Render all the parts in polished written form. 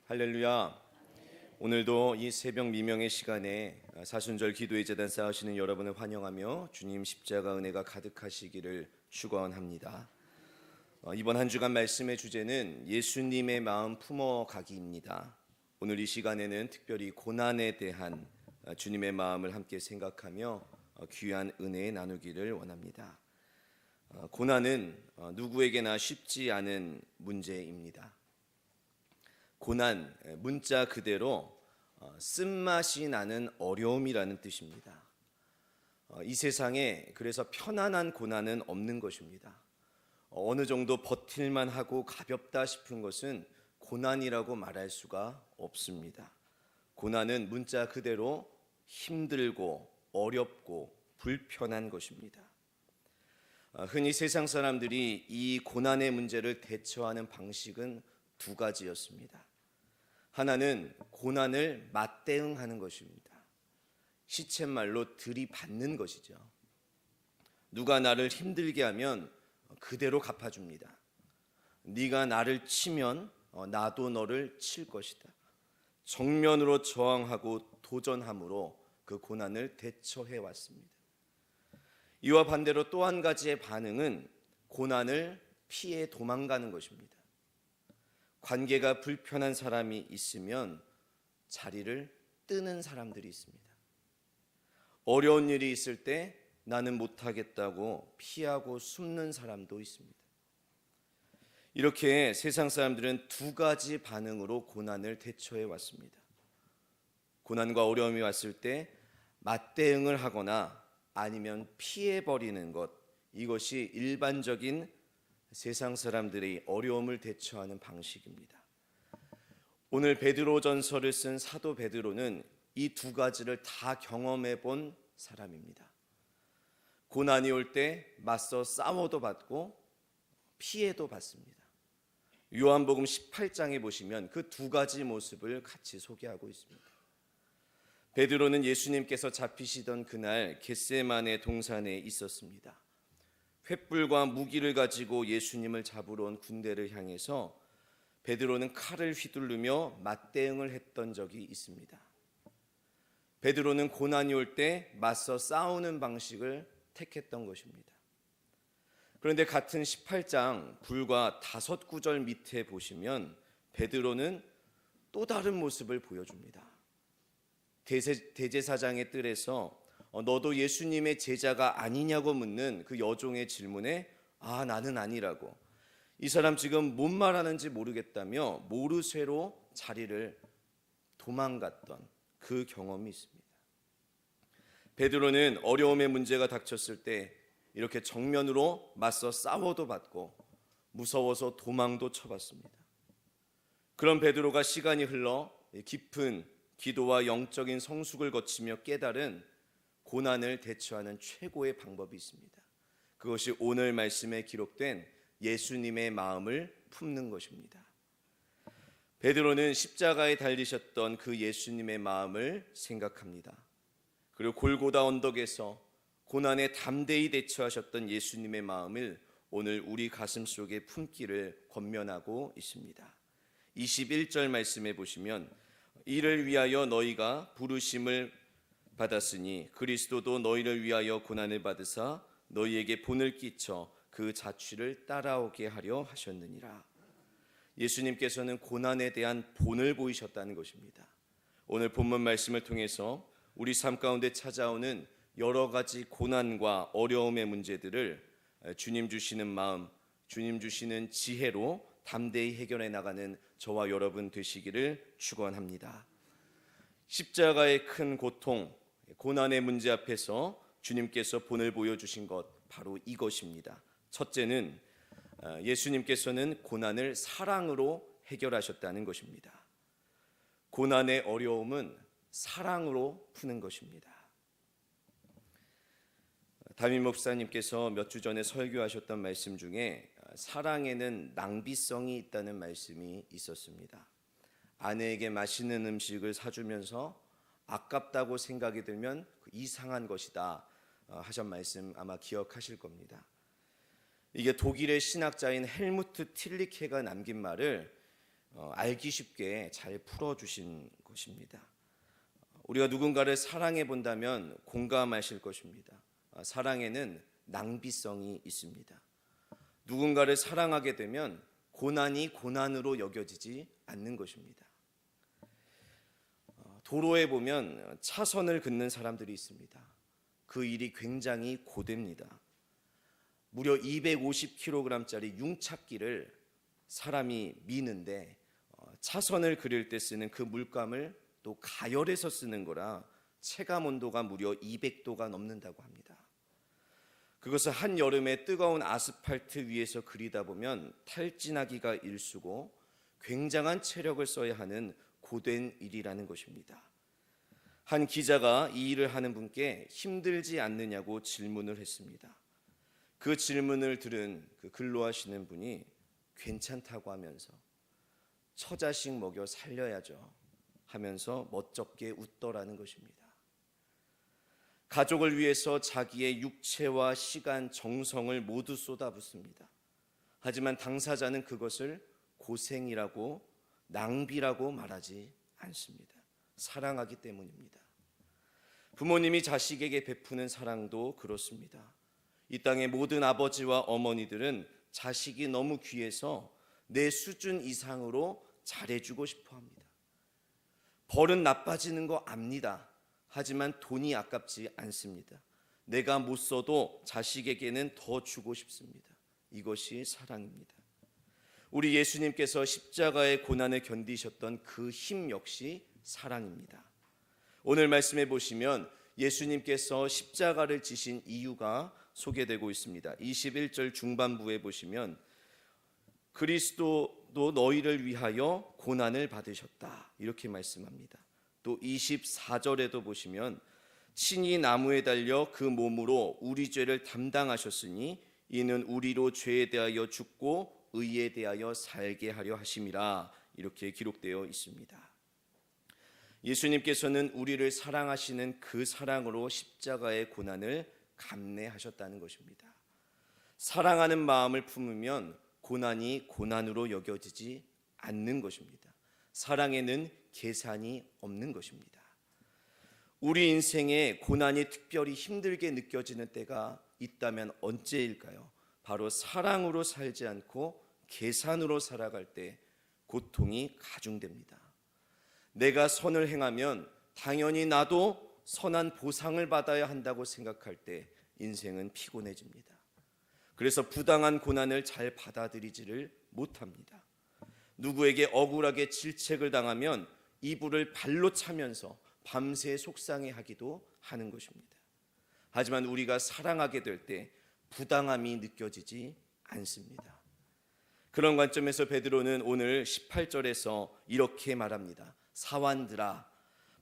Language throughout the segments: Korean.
할렐루야. 오늘도 이 새벽 미명의 시간에 사순절 기도의 제단 쌓으시는 여러분을 환영하며 주님 십자가 은혜가 가득하시기를 축원합니다. 이번 한 주간 말씀의 주제는 예수님의 마음 품어가기입니다. 오늘 이 시간에는 특별히 고난에 대한 주님의 마음을 함께 생각하며 귀한 은혜 나누기를 원합니다. 고난은 누구에게나 쉽지 않은 문제입니다. 고난, 문자 그대로 쓴맛이 나는 어려움이라는 뜻입니다. 이 세상에 그래서 편안한 고난은 없는 것입니다. 어느 정도 버틸만 하고 가볍다 싶은 것은 고난이라고 말할 수가 없습니다. 고난은 문자 그대로 힘들고 어렵고 불편한 것입니다. 흔히 세상 사람들이 이 고난의 문제를 대처하는 방식은 두 가지였습니다. 하나는 고난을 맞대응하는 것입니다. 시쳇말로 들이받는 것이죠. 누가 나를 힘들게 하면 그대로 갚아줍니다. 네가 나를 치면 나도 너를 칠 것이다. 정면으로 저항하고 도전함으로 그 고난을 대처해 왔습니다. 이와 반대로 또 한 가지의 반응은 고난을 피해 도망가는 것입니다. 관계가 불편한 사람이 있으면 자리를 뜨는 사람들이 있습니다. 어려운 일이 있을 때 나는 못하겠다고 피하고 숨는 사람도 있습니다. 이렇게 세상 사람들은 두 가지 반응으로 고난을 대처해 왔습니다. 고난과 어려움이 왔을 때 맞대응을 하거나 아니면 피해버리는 것, 이것이 일반적인 세상 사람들이 어려움을 대처하는 방식입니다. 오늘 베드로전서를 쓴 사도 베드로는 이 두 가지를 다 경험해 본 사람입니다. 고난이 올 때 맞서 싸워도 받고 피해도 받습니다. 요한복음 18장에 보시면 그 두 가지 모습을 같이 소개하고 있습니다. 베드로는 예수님께서 잡히시던 그날 겟세마네 동산에 있었습니다. 횃불과 무기를 가지고 예수님을 잡으러 온 군대를 향해서 베드로는 칼을 휘두르며 맞대응을 했던 적이 있습니다. 베드로는 고난이 올 때 맞서 싸우는 방식을 택했던 것입니다. 그런데 같은 18장 불과 5구절 밑에 보시면 베드로는 또 다른 모습을 보여줍니다. 대제사장의 뜰에서 너도 예수님의 제자가 아니냐고 묻는 그 여종의 질문에 나는 아니라고, 이 사람 지금 뭔 말하는지 모르겠다며 모르쇠로 자리를 도망갔던 그 경험이 있습니다. 베드로는 어려움의 문제가 닥쳤을 때 이렇게 정면으로 맞서 싸워도 받고 무서워서 도망도 쳐봤습니다. 그런 베드로가 시간이 흘러 깊은 기도와 영적인 성숙을 거치며 깨달은 고난을 대처하는 최고의 방법이 있습니다. 그것이 오늘 말씀에 기록된 예수님의 마음을 품는 것입니다. 베드로는 십자가에 달리셨던 그 예수님의 마음을 생각합니다. 그리고 골고다 언덕에서 고난에 담대히 대처하셨던 예수님의 마음을 오늘 우리 가슴 속에 품기를 권면하고 있습니다. 21절 말씀에 보시면 이를 위하여 너희가 부르심을 받았으니 그리스도도 너희를 위하여 고난을 받으사 너희에게 본을 끼쳐 그 자취를 따라오게 하려 하셨느니라. 예수님께서는 고난에 대한 본을 보이셨다는 것입니다. 오늘 본문 말씀을 통해서 우리 삶 가운데 찾아오는 여러 가지 고난과 어려움의 문제들을 주님 주시는 마음, 주님 주시는 지혜로 담대히 해결해 나가는 저와 여러분 되시기를 축원합니다. 십자가의 큰 고통, 고난의 문제 앞에서 주님께서 본을 보여주신 것, 바로 이것입니다. 첫째는 예수님께서는 고난을 사랑으로 해결하셨다는 것입니다. 고난의 어려움은 사랑으로 푸는 것입니다. 담임 목사님께서 몇 주 전에 설교하셨던 말씀 중에 사랑에는 낭비성이 있다는 말씀이 있었습니다. 아내에게 맛있는 음식을 사주면서 아깝다고 생각이 들면 이상한 것이다 하신 말씀 아마 기억하실 겁니다. 이게 독일의 신학자인 헬무트 틸리케가 남긴 말을 알기 쉽게 잘 풀어주신 것입니다. 우리가 누군가를 사랑해 본다면 공감하실 것입니다. 사랑에는 낭비성이 있습니다. 누군가를 사랑하게 되면 고난이 고난으로 여겨지지 않는 것입니다. 도로에 보면 차선을 긋는 사람들이 있습니다. 그 일이 굉장히 고됩니다. 무려 250kg짜리 융착기를 사람이 미는데 차선을 그릴 때 쓰는 그 물감을 또 가열해서 쓰는 거라 체감 온도가 무려 200도가 넘는다고 합니다. 그것을 한여름에 뜨거운 아스팔트 위에서 그리다 보면 탈진하기가 일쑤고 굉장한 체력을 써야 하는 고된 일이라는 것입니다. 한 기자가 이 일을 하는 분께 힘들지 않느냐고 질문을 했습니다. 그 질문을 들은 그 근로하시는 분이 괜찮다고 하면서 처자식 먹여 살려야죠 하면서 멋쩍게 웃더라는 것입니다. 가족을 위해서 자기의 육체와 시간, 정성을 모두 쏟아붓습니다. 하지만 당사자는 그것을 고생이라고 낭비라고 말하지 않습니다. 사랑하기 때문입니다. 부모님이 자식에게 베푸는 사랑도 그렇습니다. 이 땅의 모든 아버지와 어머니들은 자식이 너무 귀해서 내 수준 이상으로 잘해주고 싶어 합니다. 벌은 나빠지는 거 압니다. 하지만 돈이 아깝지 않습니다. 내가 못 써도 자식에게는 더 주고 싶습니다. 이것이 사랑입니다. 우리 예수님께서 십자가의 고난을 견디셨던 그 힘 역시 사랑입니다. 오늘 말씀해 보시면 예수님께서 십자가를 지신 이유가 소개되고 있습니다. 21절 중반부에 보시면 그리스도도 너희를 위하여 고난을 받으셨다 이렇게 말씀합니다. 또 24절에도 보시면 친히 나무에 달려 그 몸으로 우리 죄를 담당하셨으니 이는 우리로 죄에 대하여 죽고 의에 대하여 살게 하려 하심이라 이렇게 기록되어 있습니다. 예수님께서는 우리를 사랑하시는 그 사랑으로 십자가의 고난을 감내하셨다는 것입니다. 사랑하는 마음을 품으면 고난이 고난으로 여겨지지 않는 것입니다. 사랑에는 계산이 없는 것입니다. 우리 인생에 고난이 특별히 힘들게 느껴지는 때가 있다면 언제일까요? 바로 사랑으로 살지 않고 계산으로 살아갈 때 고통이 가중됩니다. 내가 선을 행하면 당연히 나도 선한 보상을 받아야 한다고 생각할 때 인생은 피곤해집니다. 그래서 부당한 고난을 잘 받아들이지를 못합니다. 누구에게 억울하게 질책을 당하면 이불을 발로 차면서 밤새 속상해하기도 하는 것입니다. 하지만 우리가 사랑하게 될 때 부당함이 느껴지지 않습니다. 그런 관점에서 베드로는 오늘 18절에서 이렇게 말합니다. 사환들아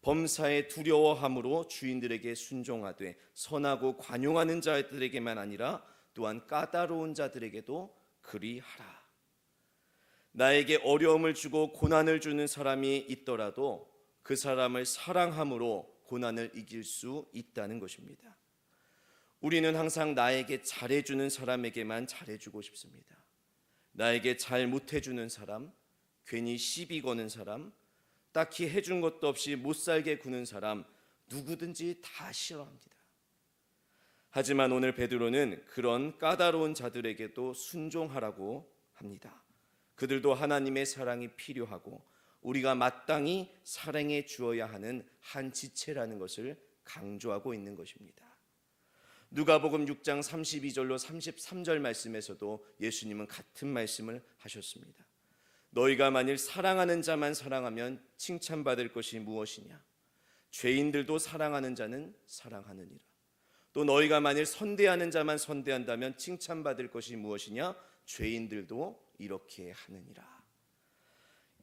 범사에 두려워함으로 주인들에게 순종하되 선하고 관용하는 자들에게만 아니라 또한 까다로운 자들에게도 그리하라. 나에게 어려움을 주고 고난을 주는 사람이 있더라도 그 사람을 사랑함으로 고난을 이길 수 있다는 것입니다. 우리는 항상 나에게 잘해주는 사람에게만 잘해주고 싶습니다. 나에게 잘 못해주는 사람, 괜히 시비 거는 사람, 딱히 해준 것도 없이 못살게 구는 사람 누구든지 다 싫어합니다. 하지만 오늘 베드로는 그런 까다로운 자들에게도 순종하라고 합니다. 그들도 하나님의 사랑이 필요하고 우리가 마땅히 사랑해 주어야 하는 한 지체라는 것을 강조하고 있는 것입니다. 누가복음 6장 32절로 33절 말씀에서도 예수님은 같은 말씀을 하셨습니다. 너희가 만일 사랑하는 자만 사랑하면 칭찬받을 것이 무엇이냐? 죄인들도 사랑하는 자는 사랑하느니라. 또 너희가 만일 선대하는 자만 선대한다면 칭찬받을 것이 무엇이냐? 죄인들도 이렇게 하느니라.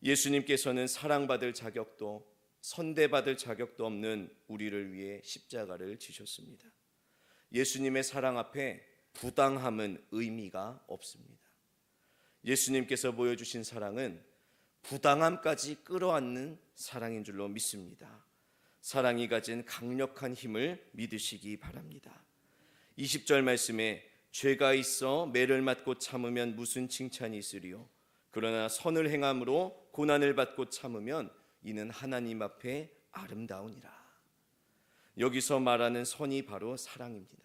예수님께서는 사랑받을 자격도 선대받을 자격도 없는 우리를 위해 십자가를 지셨습니다. 예수님의 사랑 앞에 부당함은 의미가 없습니다. 예수님께서 보여주신 사랑은 부당함까지 끌어안는 사랑인 줄로 믿습니다. 사랑이 가진 강력한 힘을 믿으시기 바랍니다. 20절 말씀에 죄가 있어 매를 맞고 참으면 무슨 칭찬이 있으리요? 그러나 선을 행함으로 고난을 받고 참으면 이는 하나님 앞에 아름다우니라. 여기서 말하는 선이 바로 사랑입니다.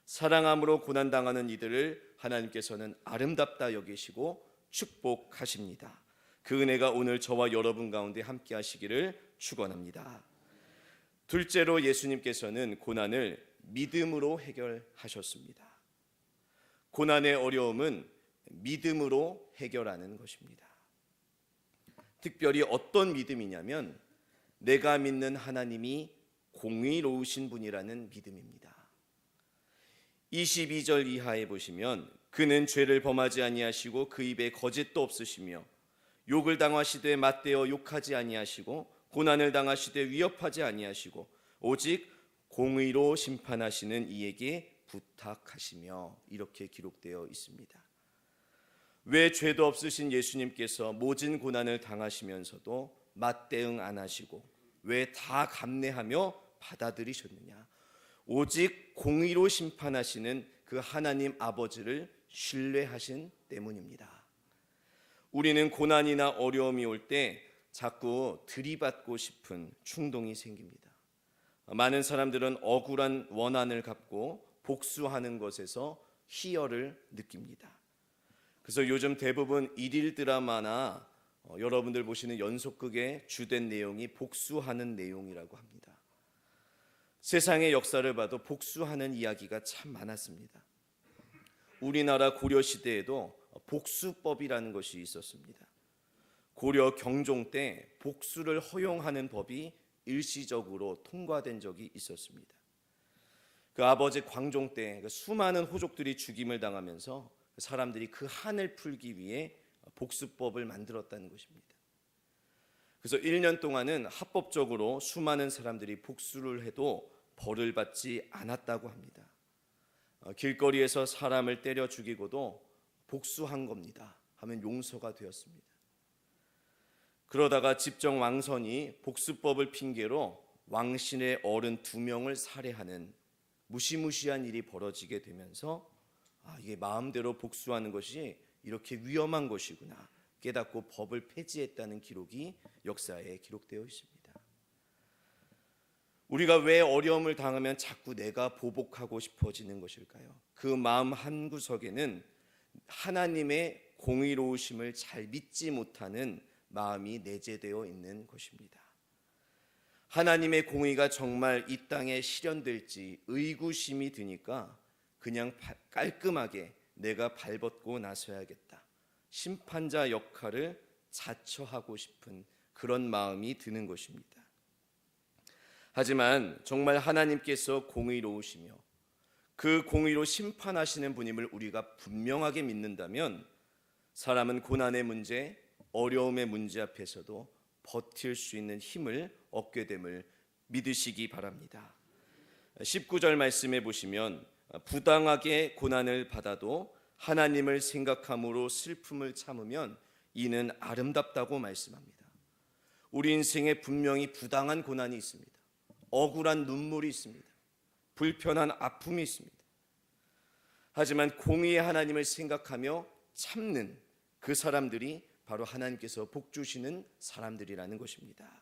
사랑함으로 고난당하는 이들을 하나님께서는 아름답다 여기시고 축복하십니다. 그 은혜가 오늘 저와 여러분 가운데 함께 하시기를 축원합니다. 둘째로 예수님께서는 고난을 믿음으로 해결하셨습니다. 고난의 어려움은 믿음으로 해결하는 것입니다. 특별히 어떤 믿음이냐면 내가 믿는 하나님이 공의로우신 분이라는 믿음입니다. 22절 이하에 보시면 그는 죄를 범하지 아니하시고 그 입에 거짓도 없으시며 욕을 당하시되 맞대어 욕하지 아니하시고 고난을 당하시되 위협하지 아니하시고 오직 공의로 심판하시는 이에게 부탁하시며 이렇게 기록되어 있습니다. 왜 죄도 없으신 예수님께서 모진 고난을 당하시면서도 맞대응 안 하시고 왜 다 감내하며 받아들이셨느냐? 오직 공의로 심판하시는 그 하나님 아버지를 신뢰하신 때문입니다. 우리는 고난이나 어려움이 올 때 자꾸 들이받고 싶은 충동이 생깁니다. 많은 사람들은 억울한 원한을 갖고 복수하는 것에서 희열을 느낍니다. 그래서 요즘 대부분 일일 드라마나 여러분들 보시는 연속극의 주된 내용이 복수하는 내용이라고 합니다. 세상의 역사를 봐도 복수하는 이야기가 참 많았습니다. 우리나라 고려 시대에도 복수법이라는 것이 있었습니다. 고려 경종 때 복수를 허용하는 법이 일시적으로 통과된 적이 있었습니다. 그 아버지 광종 때 수많은 호족들이 죽임을 당하면서 사람들이 그 한을 풀기 위해 복수법을 만들었다는 것입니다. 그래서 1년 동안은 합법적으로 수많은 사람들이 복수를 해도 벌을 받지 않았다고 합니다. 길거리에서 사람을 때려 죽이고도 복수한 겁니다 하면 용서가 되었습니다. 그러다가 집정 왕선이 복수법을 핑계로 왕신의 어른 2명을 살해하는 무시무시한 일이 벌어지게 되면서 이게 마음대로 복수하는 것이 이렇게 위험한 것이구나 깨닫고 법을 폐지했다는 기록이 역사에 기록되어 있습니다. 우리가 왜 어려움을 당하면 자꾸 내가 보복하고 싶어지는 것일까요? 그 마음 한구석에는 하나님의 공의로우심을 잘 믿지 못하는 마음이 내재되어 있는 것입니다. 하나님의 공의가 정말 이 땅에 실현될지 의구심이 드니까 그냥 깔끔하게 내가 발벗고 나서야겠다. 심판자 역할을 자처하고 싶은 그런 마음이 드는 것입니다. 하지만 정말 하나님께서 공의로우시며 그 공의로 심판하시는 분임을 우리가 분명하게 믿는다면 사람은 고난의 문제, 어려움의 문제 앞에서도 버틸 수 있는 힘을 얻게 됨을 믿으시기 바랍니다. 19절 말씀에 보시면 부당하게 고난을 받아도 하나님을 생각함으로 슬픔을 참으면 이는 아름답다고 말씀합니다. 우리 인생에 분명히 부당한 고난이 있습니다. 억울한 눈물이 있습니다. 불편한 아픔이 있습니다. 하지만 공의의 하나님을 생각하며 참는 그 사람들이 바로 하나님께서 복 주시는 사람들이라는 것입니다.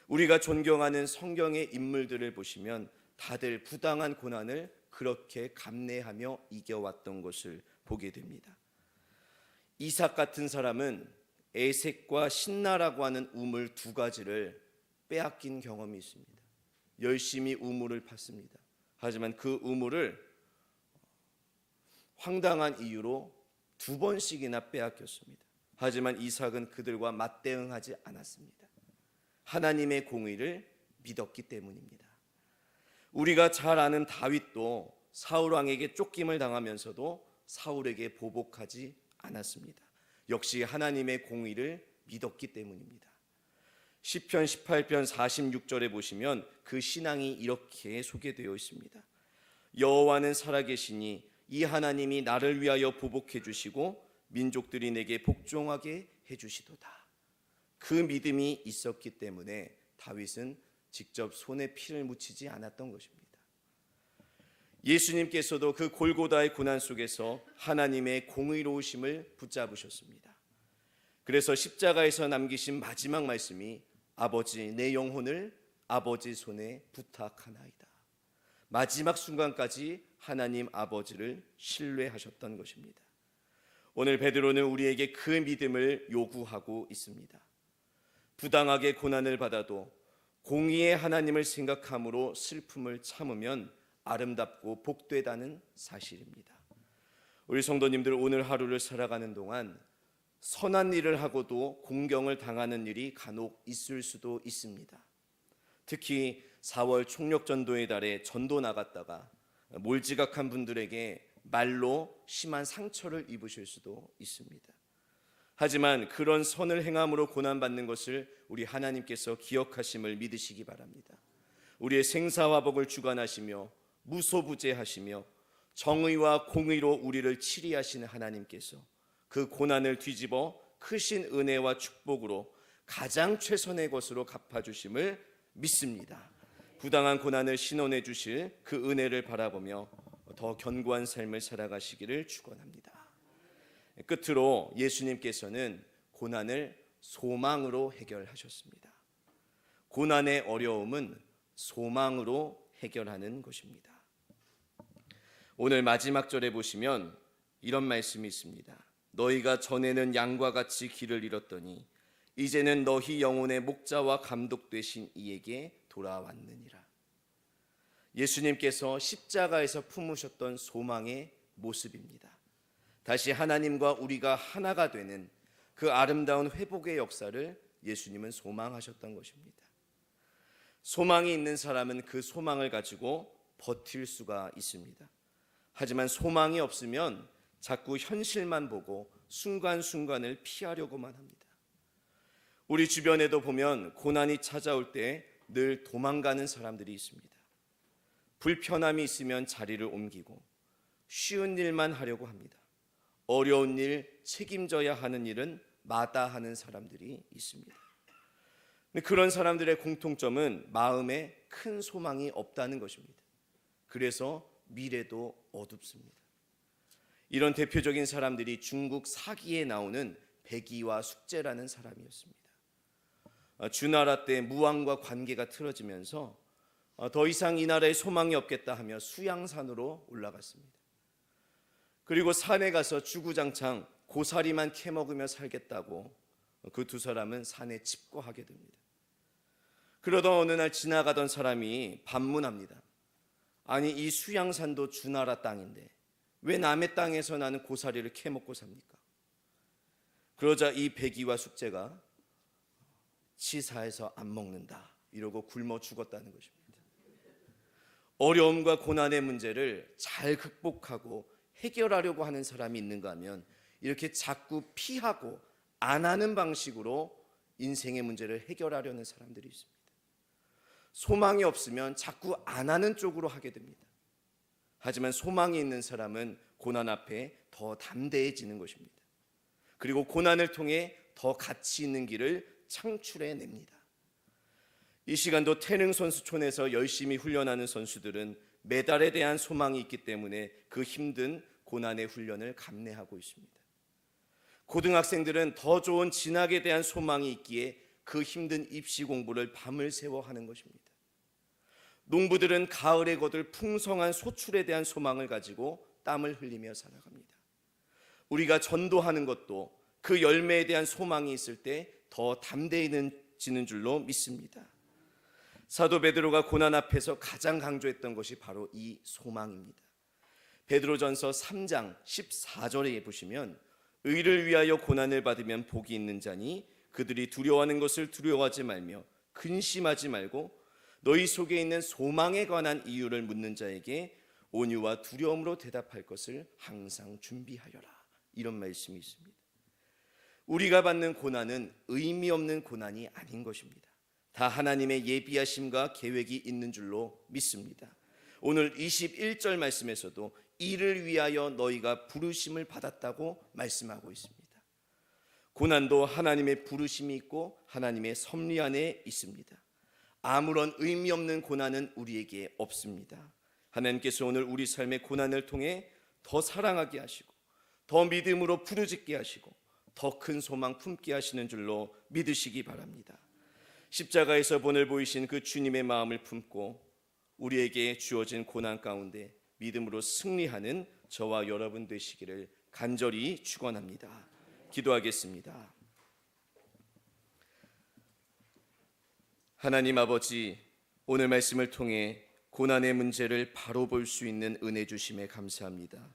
우리가 존경하는 성경의 인물들을 보시면 다들 부당한 고난을 그렇게 감내하며 이겨왔던 것을 보게 됩니다. 이삭 같은 사람은 에색과 신나라고 하는 우물 2가지를 빼앗긴 경험이 있습니다. 열심히 우물을 팠습니다. 하지만 그 우물을 황당한 이유로 2번씩이나 빼앗겼습니다. 하지만 이삭은 그들과 맞대응하지 않았습니다. 하나님의 공의를 믿었기 때문입니다. 우리가 잘 아는 다윗도 사울 왕에게 쫓김을 당하면서도 사울에게 보복하지 않았습니다. 역시 하나님의 공의를 믿었기 때문입니다. 시편 18편 46절에 보시면 그 신앙이 이렇게 소개되어 있습니다. 여호와는 살아계시니 이 하나님이 나를 위하여 보복해 주시고 민족들이 내게 복종하게 해주시도다. 그 믿음이 있었기 때문에 다윗은 직접 손에 피를 묻히지 않았던 것입니다. 예수님께서도 그 골고다의 고난 속에서 하나님의 공의로우심을 붙잡으셨습니다. 그래서 십자가에서 남기신 마지막 말씀이 아버지 내 영혼을 아버지 손에 부탁하나이다. 마지막 순간까지 하나님 아버지를 신뢰하셨던 것입니다. 오늘 베드로는 우리에게 그 믿음을 요구하고 있습니다. 부당하게 고난을 받아도 공의의 하나님을 생각함으로 슬픔을 참으면 아름답고 복되다는 사실입니다. 우리 성도님들, 오늘 하루를 살아가는 동안 선한 일을 하고도 공경을 당하는 일이 간혹 있을 수도 있습니다. 특히 4월 총력전도의 달에 전도 나갔다가 몰지각한 분들에게 말로 심한 상처를 입으실 수도 있습니다. 하지만 그런 선을 행함으로 고난받는 것을 우리 하나님께서 기억하심을 믿으시기 바랍니다. 우리의 생사화복을 주관하시며 무소부재하시며 정의와 공의로 우리를 치리하시는 하나님께서 그 고난을 뒤집어 크신 은혜와 축복으로 가장 최선의 것으로 갚아주심을 믿습니다. 부당한 고난을 신원해 주실 그 은혜를 바라보며 더 견고한 삶을 살아가시기를 축원합니다. 끝으로 예수님께서는 고난을 소망으로 해결하셨습니다. 고난의 어려움은 소망으로 해결하는 것입니다. 오늘 마지막 절에 보시면 이런 말씀이 있습니다. 너희가 전에는 양과 같이 길을 잃었더니 이제는 너희 영혼의 목자와 감독 되신 이에게 돌아왔느니라. 예수님께서 십자가에서 품으셨던 소망의 모습입니다. 다시 하나님과 우리가 하나가 되는 그 아름다운 회복의 역사를 예수님은 소망하셨던 것입니다. 소망이 있는 사람은 그 소망을 가지고 버틸 수가 있습니다. 하지만 소망이 없으면 자꾸 현실만 보고 순간순간을 피하려고만 합니다. 우리 주변에도 보면 고난이 찾아올 때 늘 도망가는 사람들이 있습니다. 불편함이 있으면 자리를 옮기고 쉬운 일만 하려고 합니다. 어려운 일, 책임져야 하는 일은 마다하는 사람들이 있습니다. 그런 사람들의 공통점은 마음에 큰 소망이 없다는 것입니다. 그래서 미래도 어둡습니다. 이런 대표적인 사람들이 중국 사기에 나오는 백이와 숙제라는 사람이었습니다. 주나라 때 무왕과 관계가 틀어지면서 더 이상 이 나라에 소망이 없겠다 하며 수양산으로 올라갔습니다. 그리고 산에 가서 주구장창 고사리만 캐먹으며 살겠다고 그 두 사람은 산에 집거하게 됩니다. 그러던 어느 날 지나가던 사람이 반문합니다. 아니, 이 수양산도 주나라 땅인데 왜 남의 땅에서 나는 고사리를 캐먹고 삽니까? 그러자 이 백이와 숙제가 치사해서 안 먹는다 이러고 굶어 죽었다는 것입니다. 어려움과 고난의 문제를 잘 극복하고 해결하려고 하는 사람이 있는가 하면 이렇게 자꾸 피하고 안 하는 방식으로 인생의 문제를 해결하려는 사람들이 있습니다. 소망이 없으면 자꾸 안 하는 쪽으로 하게 됩니다. 하지만 소망이 있는 사람은 고난 앞에 더 담대해지는 것입니다. 그리고 고난을 통해 더 가치 있는 길을 창출해냅니다. 이 시간도 태릉 선수촌에서 열심히 훈련하는 선수들은 메달에 대한 소망이 있기 때문에 그 힘든 고난의 훈련을 감내하고 있습니다. 고등학생들은 더 좋은 진학에 대한 소망이 있기에 그 힘든 입시 공부를 밤을 새워 하는 것입니다. 농부들은 가을에 거둘 풍성한 소출에 대한 소망을 가지고 땀을 흘리며 살아갑니다. 우리가 전도하는 것도 그 열매에 대한 소망이 있을 때 더 담대해지는 줄로 믿습니다. 사도 베드로가 고난 앞에서 가장 강조했던 것이 바로 이 소망입니다. 베드로전서 3장 14절에 보시면 의를 위하여 고난을 받으면 복이 있는 자니 그들이 두려워하는 것을 두려워하지 말며 근심하지 말고 너희 속에 있는 소망에 관한 이유를 묻는 자에게 온유와 두려움으로 대답할 것을 항상 준비하여라. 이런 말씀이 있습니다. 우리가 받는 고난은 의미 없는 고난이 아닌 것입니다. 다 하나님의 예비하심과 계획이 있는 줄로 믿습니다. 오늘 21절 말씀에서도 이를 위하여 너희가 부르심을 받았다고 말씀하고 있습니다. 고난도 하나님의 부르심이 있고 하나님의 섭리 안에 있습니다. 아무런 의미 없는 고난은 우리에게 없습니다. 하나님께서 오늘 우리 삶의 고난을 통해 더 사랑하게 하시고 더 믿음으로 부르짖게 하시고 더 큰 소망 품게 하시는 줄로 믿으시기 바랍니다. 십자가에서 본을 보이신 그 주님의 마음을 품고 우리에게 주어진 고난 가운데 믿음으로 승리하는 저와 여러분 되시기를 간절히 축원합니다. 기도하겠습니다. 하나님 아버지, 오늘 말씀을 통해 고난의 문제를 바로 볼 수 있는 은혜 주심에 감사합니다.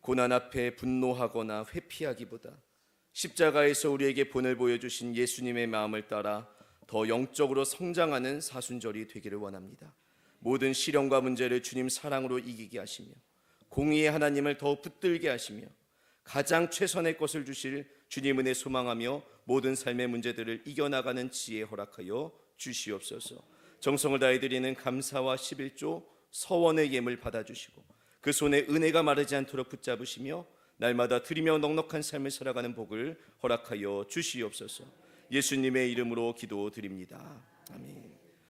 고난 앞에 분노하거나 회피하기보다 십자가에서 우리에게 본을 보여주신 예수님의 마음을 따라 더 영적으로 성장하는 사순절이 되기를 원합니다. 모든 시련과 문제를 주님 사랑으로 이기게 하시며 공의의 하나님을 더 붙들게 하시며 가장 최선의 것을 주실 주님 은혜 소망하며 모든 삶의 문제들을 이겨나가는 지혜 허락하여 주시옵소서. 정성을 다해 드리는 감사와 11조 서원의 예물 받아주시고 그 손에 은혜가 마르지 않도록 붙잡으시며 날마다 드리며 넉넉한 삶을 살아가는 복을 허락하여 주시옵소서. 예수님의 이름으로 기도드립니다. 아멘.